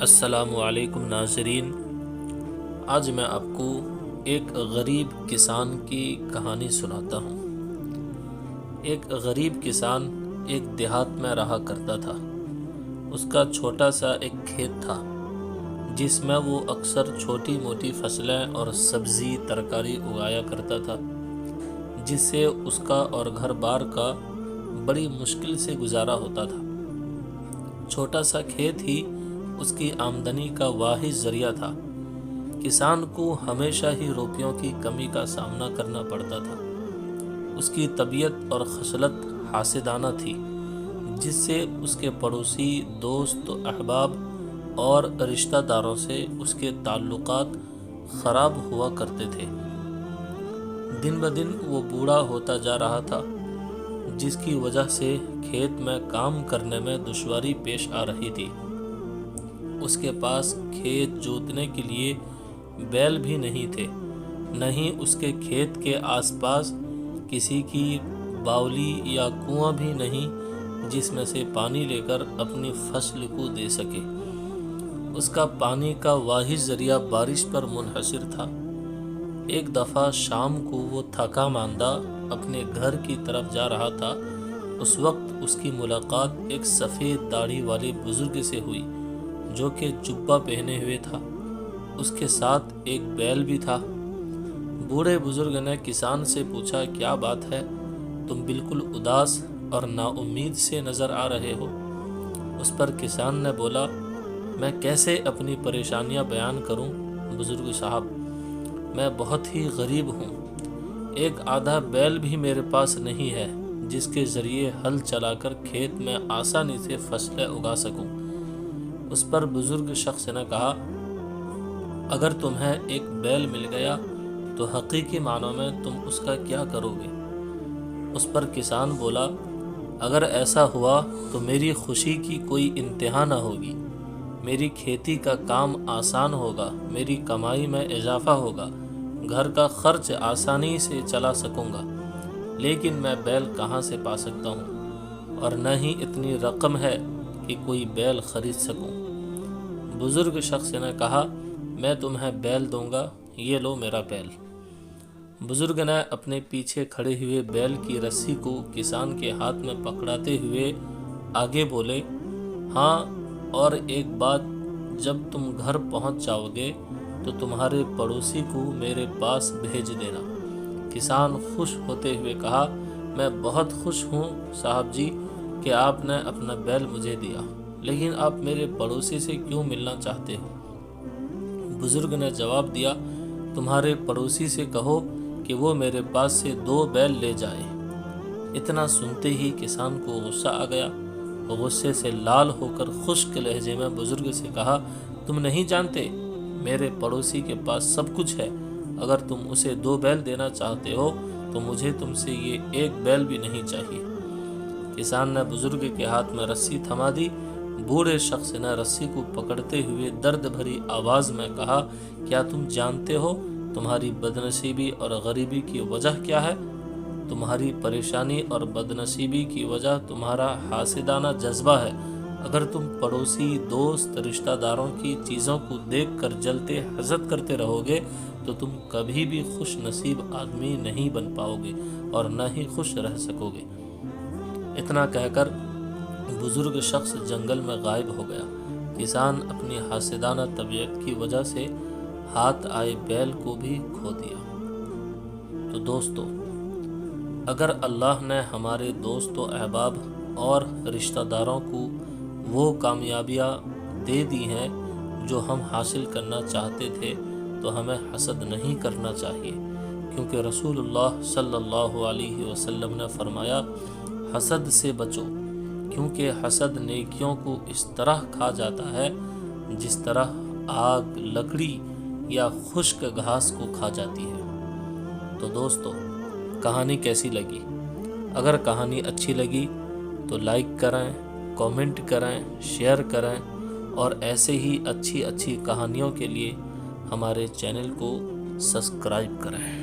السلام علیکم ناظرین، آج میں آپ کو ایک غریب کسان کی کہانی سناتا ہوں۔ ایک غریب کسان ایک دیہات میں رہا کرتا تھا۔ اس کا چھوٹا سا ایک کھیت تھا جس میں وہ اکثر چھوٹی موٹی فصلیں اور سبزی ترکاری اگایا کرتا تھا، جس سے اس کا اور گھر بار کا بڑی مشکل سے گزارا ہوتا تھا۔ چھوٹا سا کھیت ہی اس کی آمدنی کا واحد ذریعہ تھا۔ کسان کو ہمیشہ ہی روپیوں کی کمی کا سامنا کرنا پڑتا تھا۔ اس کی طبیعت اور خصلت حاسدانہ تھی، جس سے اس کے پڑوسی، دوست، احباب اور رشتہ داروں سے اس کے تعلقات خراب ہوا کرتے تھے۔ دن بدن وہ بوڑھا ہوتا جا رہا تھا، جس کی وجہ سے کھیت میں کام کرنے میں دشواری پیش آ رہی تھی۔ اس کے پاس کھیت جوتنے کے لیے بیل بھی نہیں تھے، نہ ہی اس کے کھیت کے آس پاس کسی کی باولی یا کنواں بھی نہیں جس میں سے پانی لے کر اپنی فصل کو دے سکے۔ اس کا پانی کا واحد ذریعہ بارش پر منحصر تھا۔ ایک دفعہ شام کو وہ تھکا ماندہ اپنے گھر کی طرف جا رہا تھا۔ اس وقت اس کی ملاقات ایک سفید داڑھی والے بزرگ سے ہوئی، جو کہ جبہ پہنے ہوئے تھا۔ اس کے ساتھ ایک بیل بھی تھا۔ بوڑھے بزرگ نے کسان سے پوچھا، کیا بات ہے؟ تم بالکل اداس اور نا امید سے نظر آ رہے ہو۔ اس پر کسان نے بولا، میں کیسے اپنی پریشانیاں بیان کروں بزرگ صاحب، میں بہت ہی غریب ہوں۔ ایک آدھا بیل بھی میرے پاس نہیں ہے جس کے ذریعے ہل چلا کر کھیت میں آسانی سے فصلیں اگا سکوں۔ اس پر بزرگ شخص نے کہا، اگر تمہیں ایک بیل مل گیا تو حقیقی معنوں میں تم اس کا کیا کرو گے؟ اس پر کسان بولا، اگر ایسا ہوا تو میری خوشی کی کوئی انتہا نہ ہوگی۔ میری کھیتی کا کام آسان ہوگا، میری کمائی میں اضافہ ہوگا، گھر کا خرچ آسانی سے چلا سکوں گا۔ لیکن میں بیل کہاں سے پا سکتا ہوں، اور نہ ہی اتنی رقم ہے کہ کوئی بیل خرید سکوں۔ بزرگ شخص نے کہا، میں تمہیں بیل دوں گا، یہ لو میرا بیل۔ بزرگ نے اپنے پیچھے کھڑے ہوئے بیل کی رسی کو کسان کے ہاتھ میں پکڑاتے ہوئے آگے بولے، ہاں، اور ایک بات، جب تم گھر پہنچ جاؤ گے تو تمہارے پڑوسی کو میرے پاس بھیج دینا۔ کسان خوش ہوتے ہوئے کہا، میں بہت خوش ہوں صاحب جی کہ آپ نے اپنا بیل مجھے دیا، لیکن آپ میرے پڑوسی سے کیوں ملنا چاہتے ہو؟ بزرگ نے جواب دیا، تمہارے پڑوسی سے کہو کہ وہ میرے پاس سے 2 بیل لے جائے۔ اتنا سنتے ہی کسان کو غصہ آ گیا۔ غصے سے لال ہو کر خشک لہجے میں بزرگ سے کہا، تم نہیں جانتے میرے پڑوسی کے پاس سب کچھ ہے۔ اگر تم اسے 2 بیل دینا چاہتے ہو تو مجھے تم سے یہ 1 بیل بھی نہیں چاہیے۔ کسان نے بزرگ کے ہاتھ میں رسی تھما دی۔ بوڑھے شخص نے رسی کو پکڑتے ہوئے درد بھری آواز میں کہا، کیا تم جانتے ہو تمہاری بدنصیبی اور غریبی کی وجہ کیا ہے؟ تمہاری پریشانی اور بدنصیبی کی وجہ تمہارا حاسدانہ جذبہ ہے۔ اگر تم پڑوسی، دوست، رشتہ داروں کی چیزوں کو دیکھ کر جلتے حسد کرتے رہو گے تو تم کبھی بھی خوش نصیب آدمی نہیں بن پاؤ گے اور نہ ہی خوش رہ سکو گے۔ اتنا کہہ کر بزرگ شخص جنگل میں غائب ہو گیا۔ کسان اپنی حاسدانہ طبیعت کی وجہ سے ہاتھ آئے بیل کو بھی کھو دیا۔ تو دوستو، اگر اللہ نے ہمارے دوست و احباب اور رشتہ داروں کو وہ کامیابیاں دے دی ہیں جو ہم حاصل کرنا چاہتے تھے تو ہمیں حسد نہیں کرنا چاہیے، کیونکہ رسول اللہ صلی اللہ علیہ وسلم نے فرمایا، حسد سے بچو، کیونکہ حسد نیکیوں کو اس طرح کھا جاتا ہے جس طرح آگ لکڑی یا خشک گھاس کو کھا جاتی ہے۔ تو دوستو، کہانی کیسی لگی؟ اگر کہانی اچھی لگی تو لائک کریں، کامنٹ کریں، شیئر کریں، اور ایسے ہی اچھی کہانیوں کے لیے ہمارے چینل کو سبسکرائب کریں۔